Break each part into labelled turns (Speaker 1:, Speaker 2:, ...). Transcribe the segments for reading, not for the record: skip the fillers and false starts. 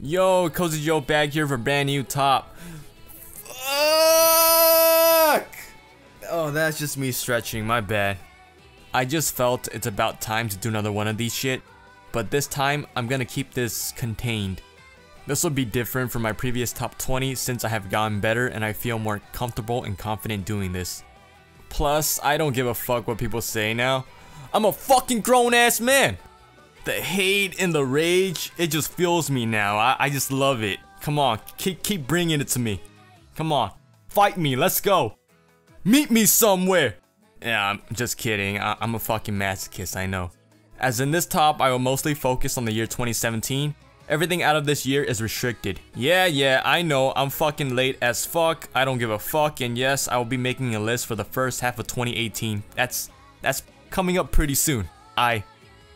Speaker 1: Yo, KohzzyJo back here for brand new top. Fuck! Oh, that's just me stretching, my bad. I just felt it's about time to do another one of these shit, but this time I'm gonna keep this contained. This will be different from my previous top 20 since I have gotten better and I feel more comfortable and confident doing this. Plus, I don't give a fuck what people say now. I'm a fucking grown ass man! The hate and the rage, it just fuels me now. I just love it. Come on, keep bringing it to me. Come on, fight me, let's go. Meet me somewhere. Yeah, I'm just kidding. I'm a fucking masochist, I know. As in this top, I will mostly focus on the year 2017. Everything out of this year is restricted. Yeah, I know, I'm fucking late as fuck. I don't give a fuck, and yes, I will be making a list for the first half of 2018. That's coming up pretty soon.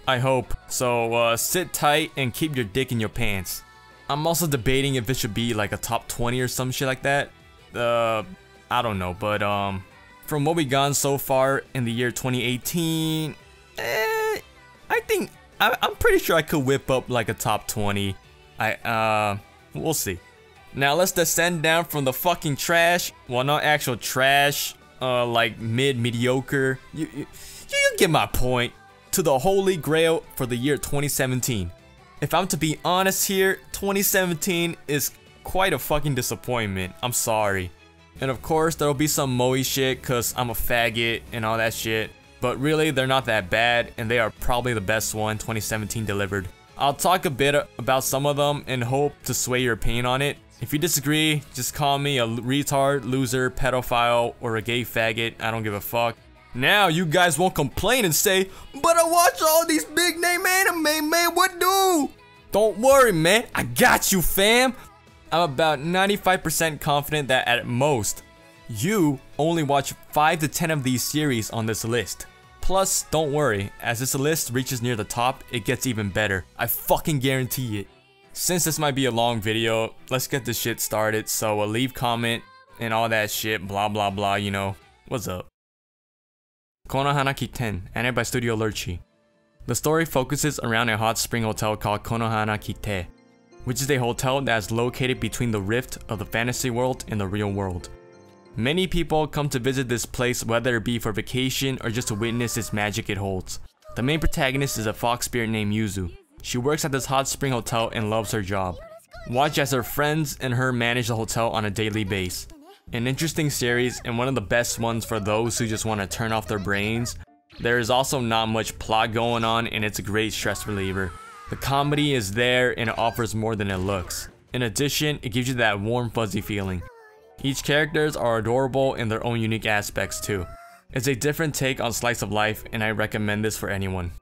Speaker 1: I hope. So sit tight and keep your dick in your pants. I'm also debating if it should be like a top 20 or some shit like that. I don't know, but from what we gotten so far in the year 2018, I think I'm pretty sure I could whip up like a top 20. We'll see. Now let's descend down from the fucking trash. Well, not actual trash, like mediocre. You get my point. To the holy grail for the year 2017. If I'm to be honest here, 2017 is quite a fucking disappointment. I'm sorry. And of course, there'll be some moe shit cause I'm a faggot and all that shit. But really, they're not that bad and they are probably the best one 2017 delivered. I'll talk a bit about some of them and hope to sway your opinion on it. If you disagree, just call me a retard, loser, pedophile, or a gay faggot. I don't give a fuck. Now you guys won't complain and say, but I watch all these big name anime, man, what do? Don't worry, man, I got you, fam. I'm about 95% confident that at most, you only watch 5 to 10 of these series on this list. Plus, don't worry, as this list reaches near the top, it gets even better. I fucking guarantee it. Since this might be a long video, let's get this shit started, so leave comment and all that shit, blah blah blah, you know. What's up? Konohana Kiten, anime by Studio Lurchi. The story focuses around a hot spring hotel called Konohana Kite, which is a hotel that is located between the rift of the fantasy world and the real world. Many people come to visit this place whether it be for vacation or just to witness its magic it holds. The main protagonist is a fox spirit named Yuzu. She works at this hot spring hotel and loves her job. Watch as her friends and her manage the hotel on a daily basis. An interesting series and one of the best ones for those who just want to turn off their brains. There is also not much plot going on and it's a great stress reliever. The comedy is there and it offers more than it looks. In addition, it gives you that warm fuzzy feeling. Each characters are adorable in their own unique aspects too. It's a different take on slice of life and I recommend this for anyone.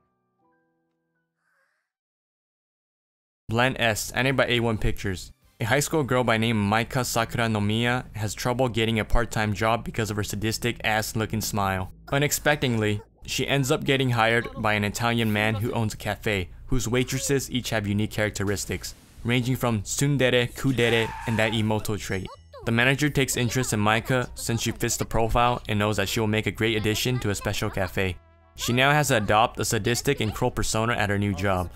Speaker 1: Blend S, anime by A1 Pictures. A high school girl by name Maika Sakura no Miya has trouble getting a part-time job because of her sadistic ass-looking smile. Unexpectedly, she ends up getting hired by an Italian man who owns a cafe, whose waitresses each have unique characteristics, ranging from tsundere, kudere, and that Emoto trait. The manager takes interest in Maika since she fits the profile and knows that she will make a great addition to a special cafe. She now has to adopt a sadistic and cruel persona at her new job.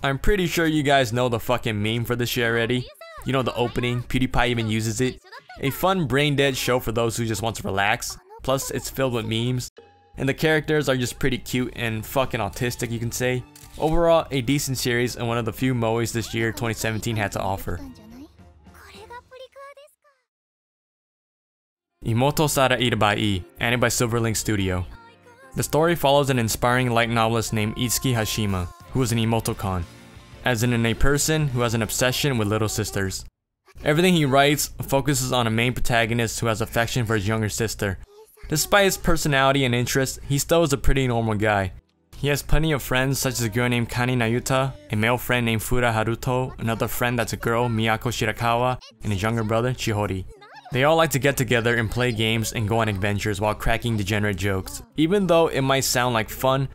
Speaker 1: I'm pretty sure you guys know the fucking meme for this shit already. You know the opening, PewDiePie even uses it. A fun brain-dead show for those who just want to relax. Plus, it's filled with memes. And the characters are just pretty cute and fucking autistic, you can say. Overall, a decent series and one of the few moes this year 2017 had to offer. Emoto Sada Ada, anime by Silverlink Studio. The story follows an inspiring light novelist named Itsuki Hashima, who is an emoticon, as in a person who has an obsession with little sisters. Everything he writes focuses on a main protagonist who has affection for his younger sister. Despite his personality and interests, he still is a pretty normal guy. He has plenty of friends such as a girl named Kani Nayuta, a male friend named Fura Haruto, another friend that's a girl, Miyako Shirakawa, and his younger brother, Chihori. They all like to get together and play games and go on adventures while cracking degenerate jokes. Even though it might sound like fun,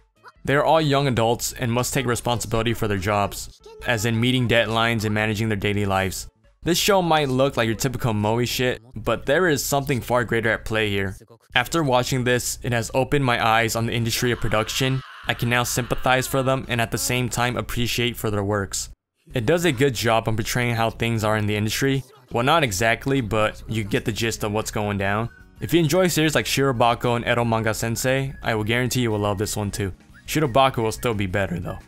Speaker 1: they are all young adults and must take responsibility for their jobs, as in meeting deadlines and managing their daily lives. This show might look like your typical moe shit, but there is something far greater at play here. After watching this, it has opened my eyes on the industry of production. I can now sympathize for them and at the same time appreciate for their works. It does a good job on portraying how things are in the industry. Well, not exactly, but you get the gist of what's going down. If you enjoy series like Shirobako and Edo Manga Sensei, I will guarantee you will love this one too. Shirobako will still be better though.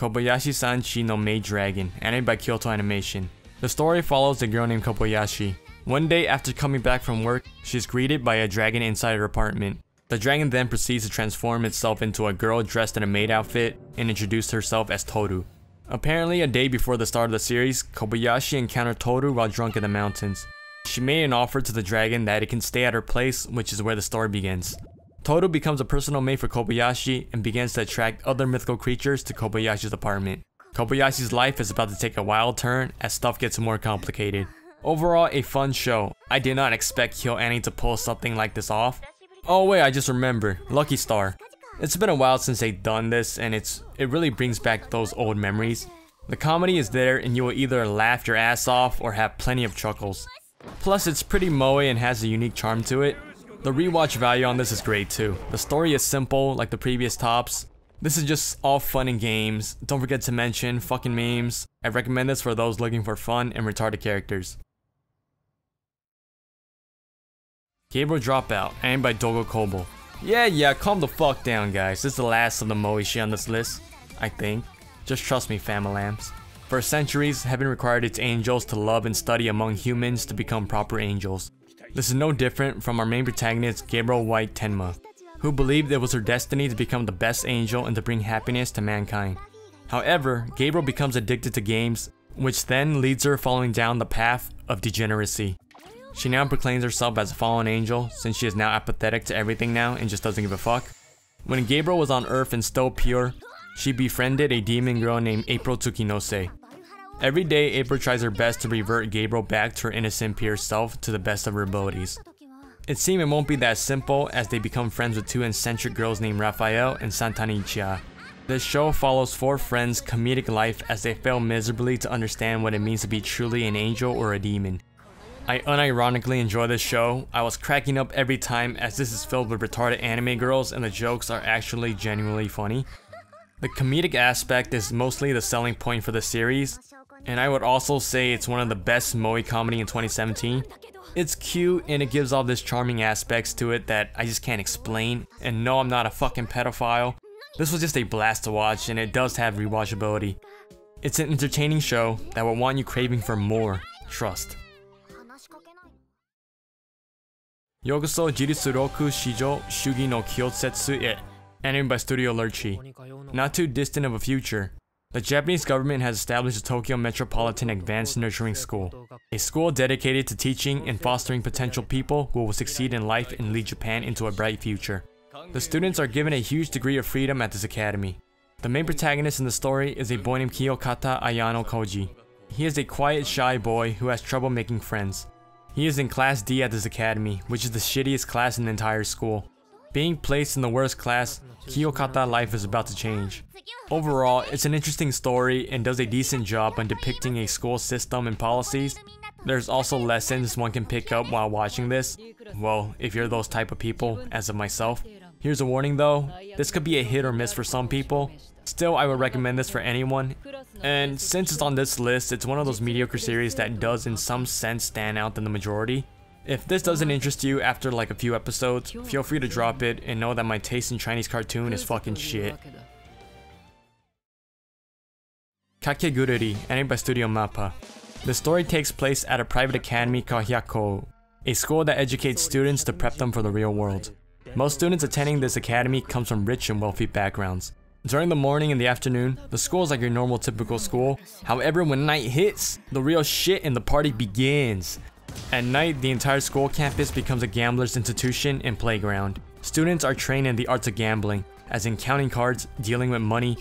Speaker 1: Kobayashi-san no Maid Dragon, animated by Kyoto Animation. The story follows a girl named Kobayashi. One day after coming back from work, she is greeted by a dragon inside her apartment. The dragon then proceeds to transform itself into a girl dressed in a maid outfit and introduced herself as Toru. Apparently, a day before the start of the series, Kobayashi encountered Toru while drunk in the mountains. She made an offer to the dragon that it can stay at her place, which is where the story begins. Toru becomes a personal maid for Kobayashi and begins to attract other mythical creatures to Kobayashi's apartment. Kobayashi's life is about to take a wild turn as stuff gets more complicated. Overall, a fun show. I did not expect KyoAni to pull something like this off. Oh wait, I just remembered. Lucky Star. It's been a while since they've done this and it really brings back those old memories. The comedy is there and you will either laugh your ass off or have plenty of chuckles. Plus it's pretty moe and has a unique charm to it. The rewatch value on this is great too. The story is simple like the previous tops. This is just all fun and games. Don't forget to mention fucking memes. I recommend this for those looking for fun and retarded characters. Gabriel Dropout, animated by Dogo Kobo. Yeah, calm the fuck down guys. This is the last of the moe shit on this list, I think. Just trust me, fam-a-lambs. For centuries, heaven required its angels to love and study among humans to become proper angels. This is no different from our main protagonist, Gabriel White Tenma, who believed it was her destiny to become the best angel and to bring happiness to mankind. However, Gabriel becomes addicted to games, which then leads her falling down the path of degeneracy. She now proclaims herself as a fallen angel since she is now apathetic to everything now and just doesn't give a fuck. When Gabriel was on Earth and still pure, she befriended a demon girl named April Tsukinose. Every day, April tries her best to revert Gabriel back to her innocent pure self to the best of her abilities. It seems it won't be that simple as they become friends with two eccentric girls named Raphael and Santanichia. This show follows four friends' comedic life as they fail miserably to understand what it means to be truly an angel or a demon. I unironically enjoy this show. I was cracking up every time as this is filled with retarded anime girls and the jokes are actually genuinely funny. The comedic aspect is mostly the selling point for the series, and I would also say it's one of the best moe comedy in 2017. It's cute and it gives all this charming aspects to it that I just can't explain, and no, I'm not a fucking pedophile. This was just a blast to watch and it does have rewatchability. It's an entertaining show that will want you craving for more, trust. Yokoso Jiritsuroku Shijo Shugi no Kyotsetsu e, animated by Studio Lurchi. Not too distant of a future, the Japanese government has established the Tokyo Metropolitan Advanced Nurturing School, a school dedicated to teaching and fostering potential people who will succeed in life and lead Japan into a bright future. The students are given a huge degree of freedom at this academy. The main protagonist in the story is a boy named Kiyokata Ayano Koji. He is a quiet, shy boy who has trouble making friends. He is in Class D at this academy, which is the shittiest class in the entire school. Being placed in the worst class, Kiyokata's life is about to change. Overall, it's an interesting story and does a decent job on depicting a school system and policies. There's also lessons one can pick up while watching this. Well, if you're those type of people, as of myself. Here's a warning though, this could be a hit or miss for some people. Still, I would recommend this for anyone. And since it's on this list, it's one of those mediocre series that does in some sense stand out than the majority. If this doesn't interest you after like a few episodes, feel free to drop it and know that my taste in Chinese cartoon is fucking shit. Kachigudad, animated by Studio Mappa. The story takes place at a private academy called Hyako, a school that educates students to prep them for the real world. Most students attending this academy comes from rich and wealthy backgrounds. During the morning and the afternoon, the school is like your normal typical school. However, when night hits, the real shit and the party begins. At night, the entire school campus becomes a gambler's institution and playground. Students are trained in the arts of gambling, as in counting cards, dealing with money,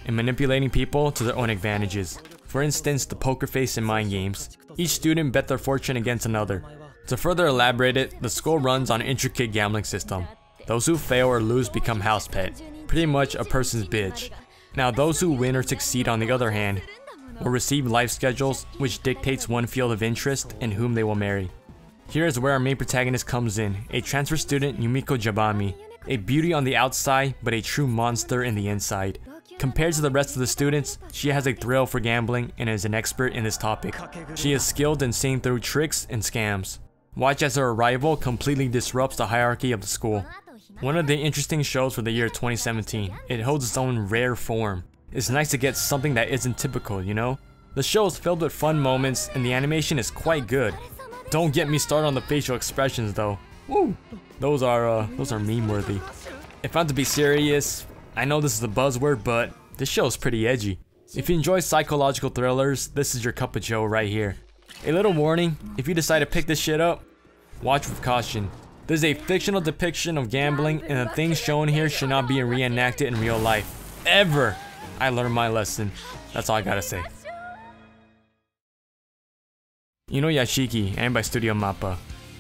Speaker 1: and manipulating people to their own advantages. For instance, the poker face and mind games. Each student bet their fortune against another. To further elaborate it, the school runs on an intricate gambling system. Those who fail or lose become house pet, pretty much a person's bitch. Now those who win or succeed on the other hand, will receive life schedules which dictates one field of interest and whom they will marry. Here is where our main protagonist comes in, a transfer student Yumiko Jabami, a beauty on the outside but a true monster in the inside. Compared to the rest of the students, she has a thrill for gambling and is an expert in this topic. She is skilled in seeing through tricks and scams. Watch as her arrival completely disrupts the hierarchy of the school. One of the interesting shows for the year 2017, it holds its own rare form. It's nice to get something that isn't typical, you know? The show is filled with fun moments and the animation is quite good. Don't get me started on the facial expressions though. Woo! Those are meme worthy. If I'm to be serious, I know this is a buzzword, but this show is pretty edgy. If you enjoy psychological thrillers, this is your cup of joe right here. A little warning, if you decide to pick this shit up, watch with caution. This is a fictional depiction of gambling and the things shown here should not be reenacted in real life. Ever! I learned my lesson. That's all I gotta say. Inuyashiki, and by Studio Mappa.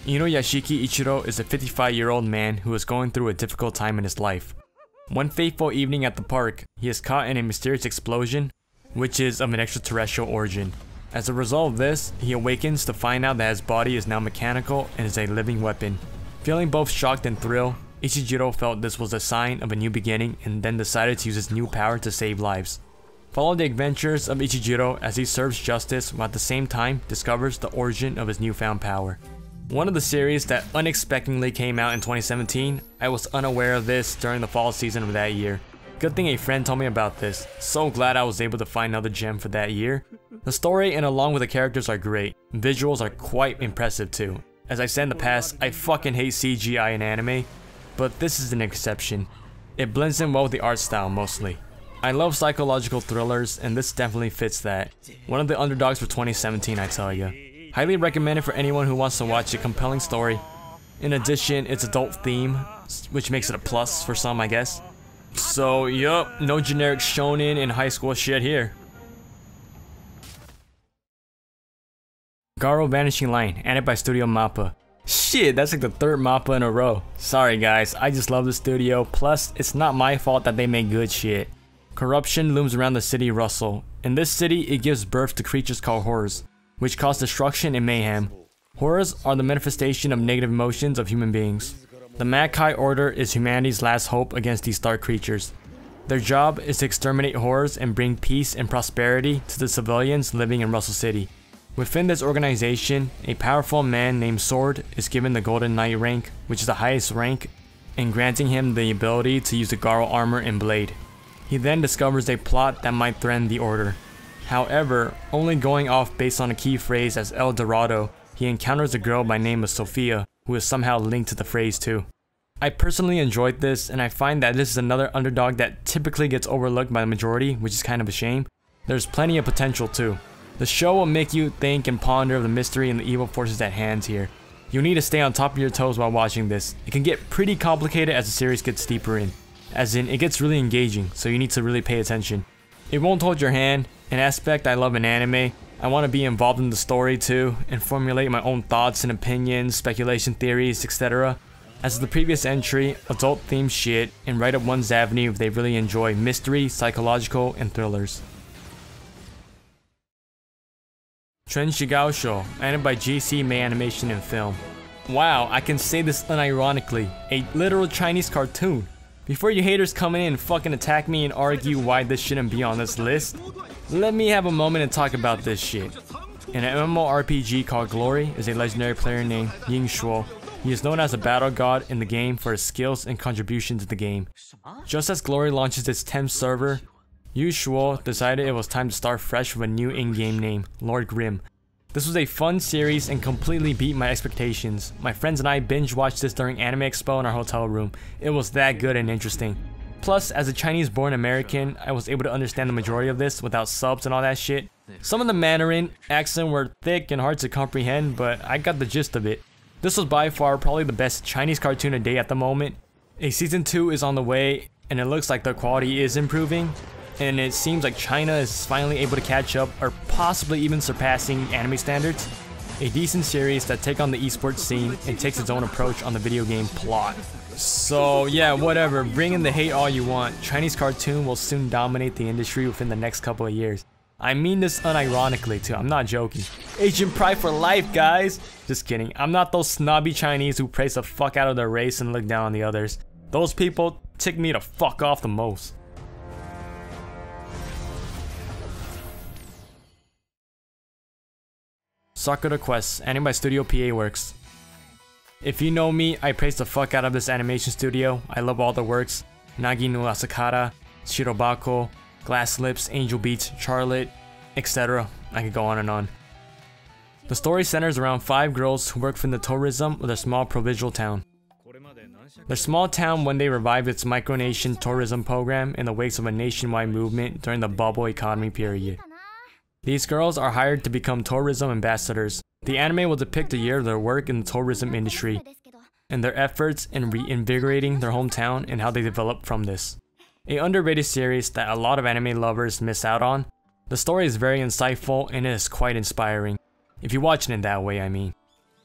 Speaker 1: Inuyashiki Ichiro is a 55-year-old man who is going through a difficult time in his life. One fateful evening at the park, he is caught in a mysterious explosion, which is of an extraterrestrial origin. As a result of this, he awakens to find out that his body is now mechanical and is a living weapon. Feeling both shocked and thrilled, Ichijiro felt this was a sign of a new beginning and then decided to use his new power to save lives. Follow the adventures of Ichijiro as he serves justice while at the same time discovers the origin of his newfound power. One of the series that unexpectedly came out in 2017, I was unaware of this during the fall season of that year. Good thing a friend told me about this, so glad I was able to find another gem for that year. The story and along with the characters are great, visuals are quite impressive too. As I said in the past, I fucking hate CGI in anime, but this is an exception. It blends in well with the art style mostly. I love psychological thrillers and this definitely fits that. One of the underdogs for 2017 I tell ya. Highly recommended for anyone who wants to watch a compelling story. In addition, it's adult theme, which makes it a plus for some I guess. So yup, no generic shonen and high school shit here. Garo Vanishing Line, added by Studio Mappa. Shit, that's like the third Mappa in a row. Sorry guys, I just love the studio, plus it's not my fault that they make good shit. Corruption looms around the city Russell. In this city, it gives birth to creatures called horrors, which cause destruction and mayhem. Horrors are the manifestation of negative emotions of human beings. The Makai Order is humanity's last hope against these dark creatures. Their job is to exterminate horrors and bring peace and prosperity to the civilians living in Russell City. Within this organization, a powerful man named Sword is given the Golden Knight rank, which is the highest rank, and granting him the ability to use the Garo armor and blade. He then discovers a plot that might threaten the Order. However, only going off based on a key phrase as El Dorado, he encounters a girl by name of Sophia, who is somehow linked to the phrase too. I personally enjoyed this, and I find that this is another underdog that typically gets overlooked by the majority, which is kind of a shame. There's plenty of potential too. The show will make you think and ponder of the mystery and the evil forces at hand here. You'll need to stay on top of your toes while watching this. It can get pretty complicated as the series gets deeper in. As in, it gets really engaging, so you need to really pay attention. It won't hold your hand, an aspect I love in anime. I want to be involved in the story too, and formulate my own thoughts and opinions, speculation theories, etc. As the previous entry, adult themed shit, and right up one's avenue if they really enjoy mystery, psychological, and thrillers. Tren Shigaosho, added by GC May Animation and Film. Wow, I can say this unironically, a literal Chinese cartoon. Before you haters come in and fucking attack me and argue why this shouldn't be on this list, let me have a moment and talk about this shit. In an MMORPG called Glory is a legendary player named Ying Shuo. He is known as a battle god in the game for his skills and contributions to the game. Just as Glory launches its 10th server, Yu Shuo decided it was time to start fresh with a new in-game name, Lord Grimm. This was a fun series and completely beat my expectations. My friends and I binge watched this during Anime Expo in our hotel room. It was that good and interesting. Plus, as a Chinese-born American, I was able to understand the majority of this without subs and all that shit. Some of the Mandarin accent were thick and hard to comprehend, but I got the gist of it. This was by far probably the best Chinese cartoon a day at the moment. A season 2 is on the way, and it looks like the quality is improving. And it seems like China is finally able to catch up or possibly even surpassing anime standards. A decent series that take on the esports scene and takes its own approach on the video game plot. So yeah, whatever, bring in the hate all you want. Chinese cartoon will soon dominate the industry within the next couple of years. I mean this unironically too, I'm not joking. Asian pride for life, guys! Just kidding, I'm not those snobby Chinese who praise the fuck out of their race and look down on the others. Those people tick me to fuck off the most. Sakura Quest, anime by Studio PA Works. If you know me, I praise the fuck out of this animation studio. I love all the works. Nagi no Asakara, Shirobako, Glass Lips, Angel Beats, Charlotte, etc. I could go on and on. The story centers around 5 girls who work for the tourism of their small provincial town. Their small town one day revived its micronation tourism program in the wake of a nationwide movement during the bubble economy period. These girls are hired to become tourism ambassadors. The anime will depict a year of their work in the tourism industry, and their efforts in reinvigorating their hometown and how they develop from this. A underrated series that a lot of anime lovers miss out on. The story is very insightful and it is quite inspiring. If you watch it in that way, I mean.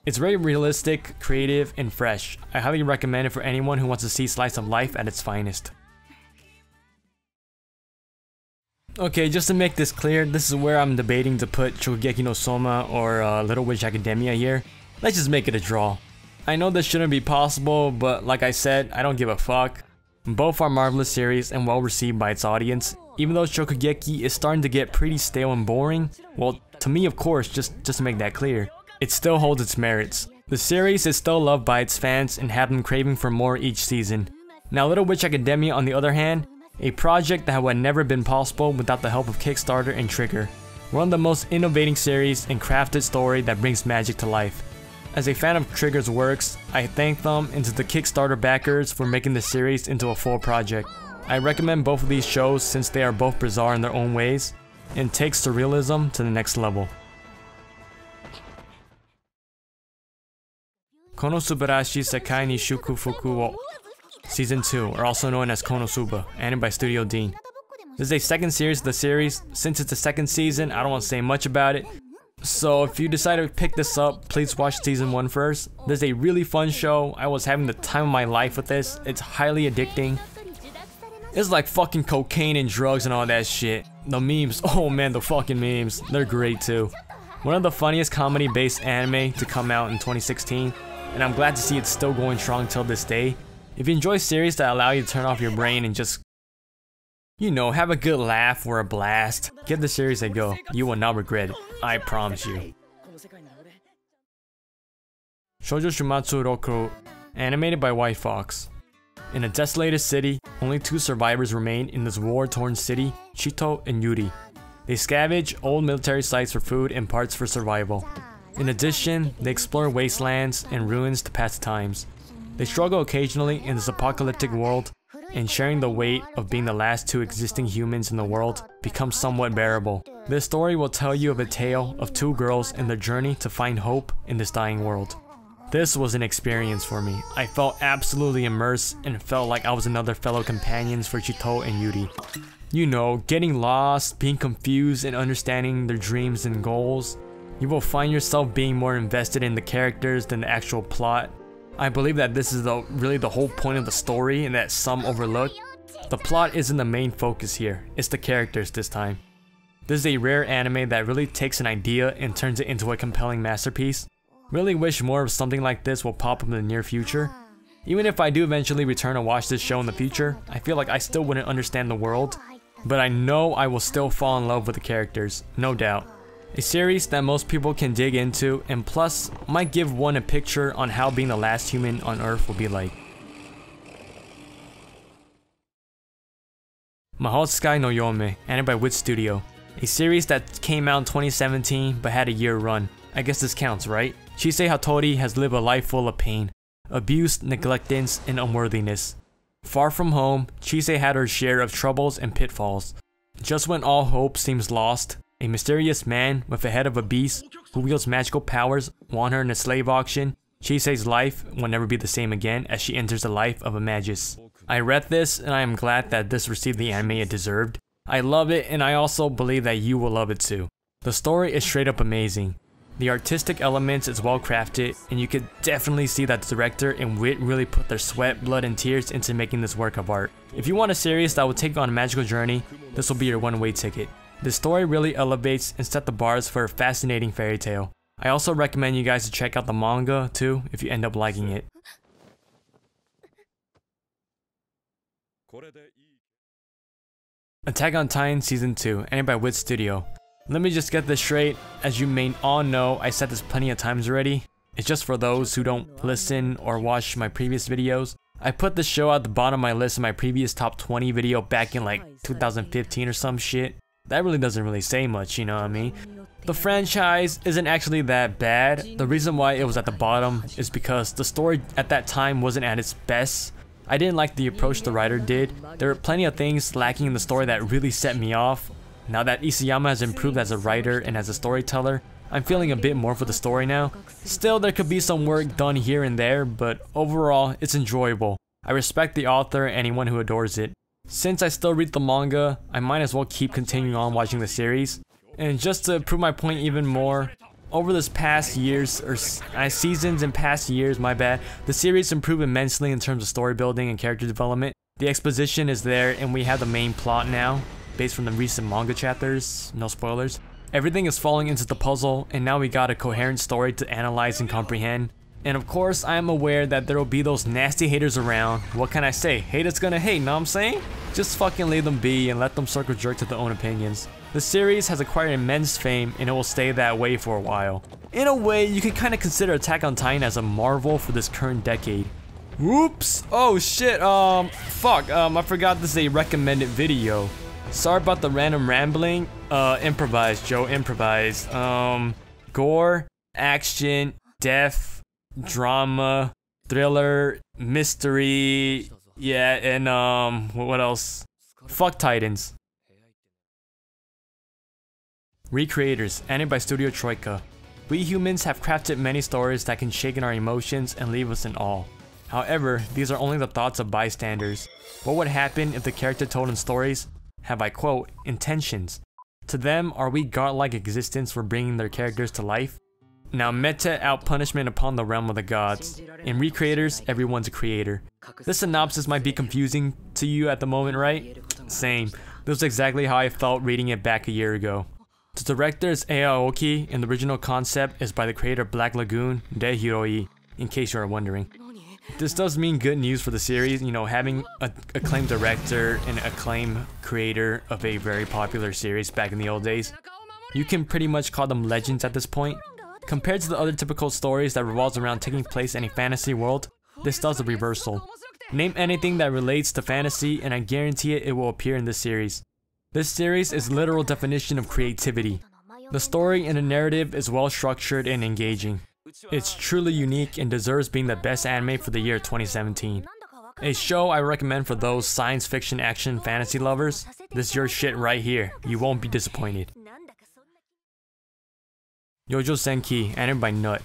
Speaker 1: It's very realistic, creative, and fresh. I highly recommend it for anyone who wants to see slice of life at its finest. Okay, just to make this clear, this is where I'm debating to put Shokugeki no Soma or Little Witch Academia here. Let's just make it a draw. I know this shouldn't be possible, but like I said, I don't give a fuck. Both are marvelous series and well received by its audience. Even though Shokugeki is starting to get pretty stale and boring, well, to me of course, just to make that clear, it still holds its merits. The series is still loved by its fans and have them craving for more each season. Now Little Witch Academia on the other hand, a project that would never been possible without the help of Kickstarter and Trigger. One of the most innovating series and crafted story that brings magic to life. As a fan of Trigger's works, I thank them and to the Kickstarter backers for making the series into a full project. I recommend both of these shows since they are both bizarre in their own ways and take surrealism to the next level. Konosubarashi Sekai ni Shukufuku wo Season 2, or also known as Konosuba, anime by Studio Dean. This is a second series of the series. Since it's the second season, I don't want to say much about it. So if you decide to pick this up, please watch season 1 first. This is a really fun show. I was having the time of my life with this. It's highly addicting. It's like fucking cocaine and drugs and all that shit. The memes, oh man, the fucking memes. They're great too. One of the funniest comedy-based anime to come out in 2016. And I'm glad to see it's still going strong till this day. If you enjoy series that allow you to turn off your brain and just, you know, have a good laugh or a blast, give the series a go. You will not regret it. I promise you. Shoujo Shumatsu Roku, animated by White Fox. In a desolated city, only 2 survivors remain in this war-torn city, Chito and Yuri. They scavenge old military sites for food and parts for survival. In addition, they explore wastelands and ruins to pass times. They struggle occasionally in this apocalyptic world, and sharing the weight of being the last 2 existing humans in the world becomes somewhat bearable. This story will tell you of a tale of 2 girls and their journey to find hope in this dying world. This was an experience for me. I felt absolutely immersed and felt like I was another fellow companions for Chito and Yuri. You know, getting lost, being confused, and understanding their dreams and goals. You will find yourself being more invested in the characters than the actual plot. I believe that this is really the whole point of the story and that some overlook. The plot isn't the main focus here, it's the characters this time. This is a rare anime that really takes an idea and turns it into a compelling masterpiece. Really wish more of something like this will pop up in the near future. Even if I do eventually return and watch this show in the future, I feel like I still wouldn't understand the world, but I know I will still fall in love with the characters, no doubt. A series that most people can dig into, and plus might give one a picture on how being the last human on Earth will be like. Mahou Sky no Yome, anime by Wit Studio. A series that came out in 2017 but had a year run. I guess this counts, right? Chisei Hattori has lived a life full of pain, abuse, neglectance, and unworthiness. Far from home, Chisei had her share of troubles and pitfalls. Just when all hope seems lost, a mysterious man with the head of a beast who wields magical powers won her in a slave auction. Chisei's life will never be the same again as she enters the life of a magus. I read this and I am glad that this received the anime it deserved. I love it and I also believe that you will love it too. The story is straight up amazing. The artistic elements is well crafted and you could definitely see that the director and Wit really put their sweat, blood, and tears into making this work of art. If you want a series that will take you on a magical journey, this will be your one-way ticket. The story really elevates and set the bars for a fascinating fairy tale. I also recommend you guys to check out the manga too if you end up liking it. Attack on Titan Season 2, anime by Wit Studio. Let me just get this straight. As you may all know, I said this plenty of times already. It's just for those who don't listen or watch my previous videos. I put the show at the bottom of my list in my previous top 20 video back in like 2015 or some shit. That really doesn't really say much, you know what I mean? The franchise isn't actually that bad. The reason why it was at the bottom is because the story at that time wasn't at its best. I didn't like the approach the writer did. There were plenty of things lacking in the story that really set me off. Now that Isayama has improved as a writer and as a storyteller, I'm feeling a bit more for the story now. Still, there could be some work done here and there, but overall, it's enjoyable. I respect the author and anyone who adores it. Since I still read the manga, I might as well keep continuing on watching the series. And just to prove my point even more, over this past years, or seasons and past years, my bad, the series improved immensely in terms of story building and character development. The exposition is there and we have the main plot now, based from the recent manga chapters, no spoilers. Everything is falling into the puzzle and now we got a coherent story to analyze and comprehend. And of course, I am aware that there will be those nasty haters around. What can I say? Haters gonna hate, know what I'm saying? Just fucking leave them be and let them circle jerk to their own opinions. The series has acquired immense fame and it will stay that way for a while. In a way, you can kinda consider Attack on Titan as a marvel for this current decade. Whoops! Oh shit, fuck, I forgot this is a recommended video. Sorry about the random rambling. Improvise, Joe, improvise. Gore, action, death, drama, thriller, mystery, yeah, and what else? Fuck Titans. ReCreators, animated by Studio Troika. We humans have crafted many stories that can shake in our emotions and leave us in awe. However, these are only the thoughts of bystanders. What would happen if the character told in stories have, I quote, intentions? To them, are we godlike existence for bringing their characters to life? Now meta out punishment upon the realm of the gods. In ReCreators, everyone's a creator. This synopsis might be confusing to you at the moment, right? Same. This was exactly how I felt reading it back a year ago. The director is Aoki, and the original concept is by the creator of Black Lagoon, De Hiroi, in case you are wondering. This does mean good news for the series, you know, having an acclaimed director and acclaimed creator of a very popular series back in the old days. You can pretty much call them legends at this point. Compared to the other typical stories that revolves around taking place in a fantasy world, this does a reversal. Name anything that relates to fantasy and I guarantee it will appear in this series. This series is literal definition of creativity. The story and the narrative is well structured and engaging. It's truly unique and deserves being the best anime for the year 2017. A show I recommend for those science fiction action fantasy lovers. This is your shit right here. You won't be disappointed. Yojo Sankey, animated by Nut.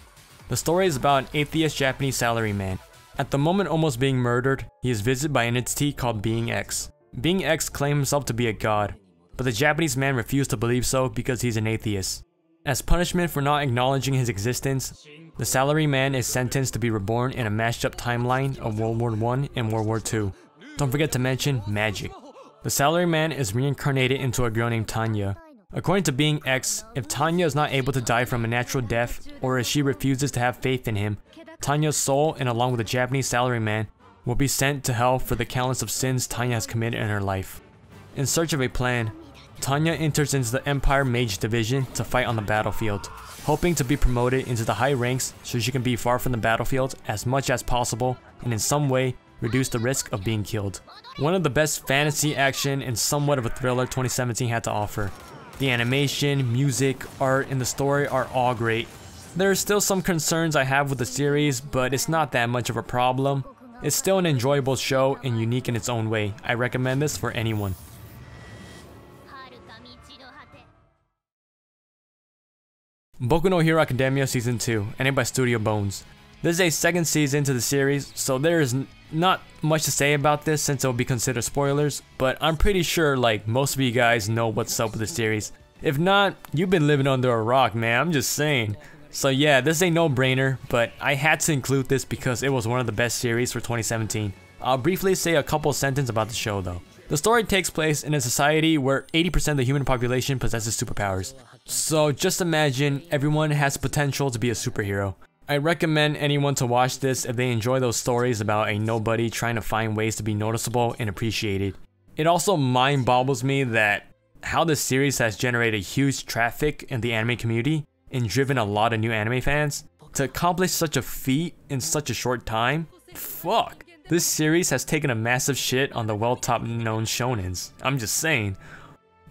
Speaker 1: The story is about an atheist Japanese salaryman. At the moment almost being murdered, he is visited by an entity called Being X. Being X claims himself to be a god, but the Japanese man refused to believe so because he's an atheist. As punishment for not acknowledging his existence, the salaryman is sentenced to be reborn in a mashed up timeline of World War I and World War II. Don't forget to mention magic. The salaryman is reincarnated into a girl named Tanya. According to Being X, if Tanya is not able to die from a natural death, or if she refuses to have faith in him, Tanya's soul, and along with the Japanese salaryman, will be sent to hell for the countless of sins Tanya has committed in her life. In search of a plan, Tanya enters into the Empire Mage Division to fight on the battlefield, hoping to be promoted into the high ranks so she can be far from the battlefield as much as possible and in some way reduce the risk of being killed. One of the best fantasy action and somewhat of a thriller 2017 had to offer. The animation, music, art, and the story are all great. There are still some concerns I have with the series, but it's not that much of a problem. It's still an enjoyable show and unique in its own way. I recommend this for anyone. Boku no Hero Academia Season 2, animated by Studio Bones. This is a second season to the series, so there is not much to say about this since it will be considered spoilers, but I'm pretty sure like most of you guys know what's up with the series. If not, you've been living under a rock, man, I'm just saying. So yeah, this is a no-brainer, but I had to include this because it was one of the best series for 2017. I'll briefly say a couple sentences about the show though. The story takes place in a society where 80% of the human population possesses superpowers. So just imagine everyone has potential to be a superhero. I recommend anyone to watch this if they enjoy those stories about a nobody trying to find ways to be noticeable and appreciated. It also mind boggles me that how this series has generated huge traffic in the anime community and driven a lot of new anime fans. To accomplish such a feat in such a short time, fuck. This series has taken a massive shit on the well-top known shonens. I'm just saying.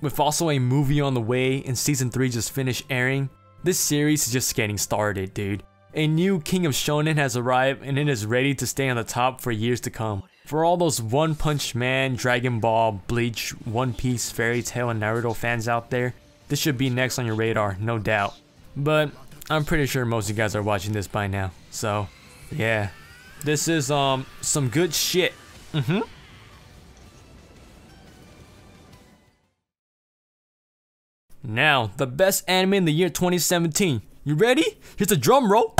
Speaker 1: With also a movie on the way and season 3 just finished airing, this series is just getting started, dude. A new king of shonen has arrived and it is ready to stay on the top for years to come. For all those One Punch Man, Dragon Ball, Bleach, One Piece, Fairy Tail, and Naruto fans out there, this should be next on your radar, no doubt. But I'm pretty sure most of you guys are watching this by now, so yeah. This is some good shit. Now, the best anime in the year 2017. You ready? Here's a drum roll.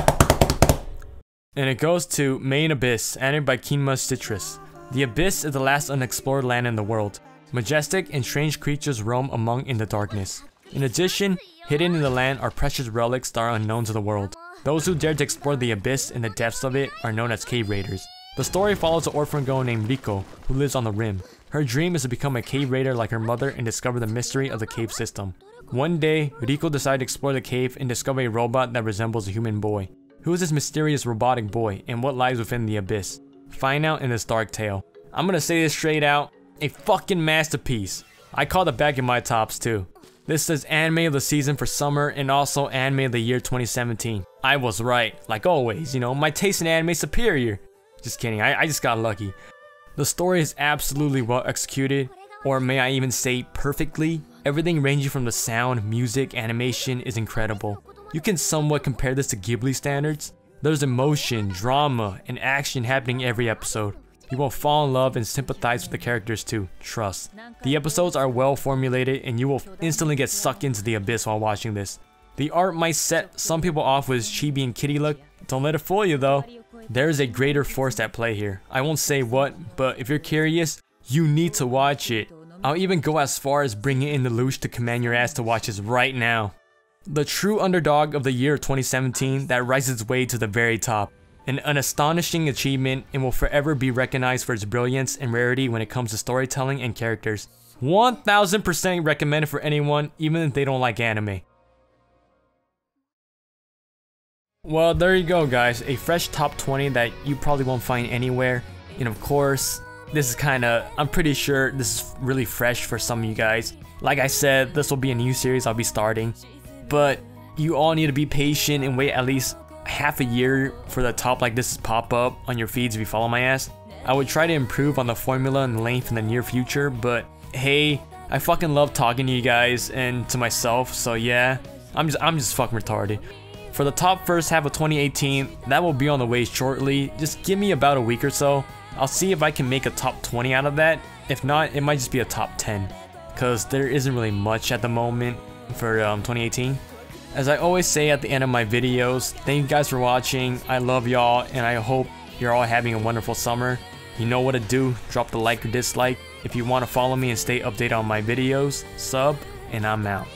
Speaker 1: And it goes to Minato Abyss, animated by Kinma Citrus. The Abyss is the last unexplored land in the world. Majestic and strange creatures roam among in the darkness. In addition, hidden in the land are precious relics that are unknown to the world. Those who dare to explore the Abyss in the depths of it are known as cave raiders. The story follows an orphan girl named Riko, who lives on the rim. Her dream is to become a cave raider like her mother and discover the mystery of the cave system. One day, Riko decides to explore the cave and discover a robot that resembles a human boy. Who is this mysterious robotic boy and what lies within the Abyss? Find out in this dark tale. I'm gonna say this straight out, a fucking masterpiece. I call the back in my tops too. This is anime of the season for summer and also anime of the year 2017. I was right, like always, you know, my taste in anime is superior. Just kidding, I just got lucky. The story is absolutely well executed, or may I even say perfectly. Everything ranging from the sound, music, animation is incredible. You can somewhat compare this to Ghibli standards. There's emotion, drama, and action happening every episode. You will fall in love and sympathize with the characters too, trust. The episodes are well formulated and you will instantly get sucked into the abyss while watching this. The art might set some people off with chibi and kitty look, don't let it fool you though. There is a greater force at play here. I won't say what, but if you're curious, you need to watch it. I'll even go as far as bringing in the Lelouch to command your ass to watch this right now. The true underdog of the year 2017 that rises its way to the very top. An astonishing achievement and will forever be recognized for its brilliance and rarity when it comes to storytelling and characters. 1000% recommended for anyone, even if they don't like anime. Well, there you go guys, a fresh top 20 that you probably won't find anywhere. And of course, this is kinda, I'm pretty sure this is really fresh for some of you guys. Like I said, this will be a new series I'll be starting. But you all need to be patient and wait at least half a year for the top like this to pop up on your feeds if you follow my ass. I would try to improve on the formula and length in the near future, but hey, I fucking love talking to you guys and to myself, so yeah, I'm just fucking retarded. For the top first half of 2018, that will be on the way shortly. Just give me about a week or so. I'll see if I can make a top 20 out of that. If not, it might just be a top 10, because there isn't really much at the moment for 2018. As I always say at the end of my videos, thank you guys for watching. I love y'all and I hope you're all having a wonderful summer. You know what to do, drop the like or dislike. If you want to follow me and stay updated on my videos, sub, and I'm out.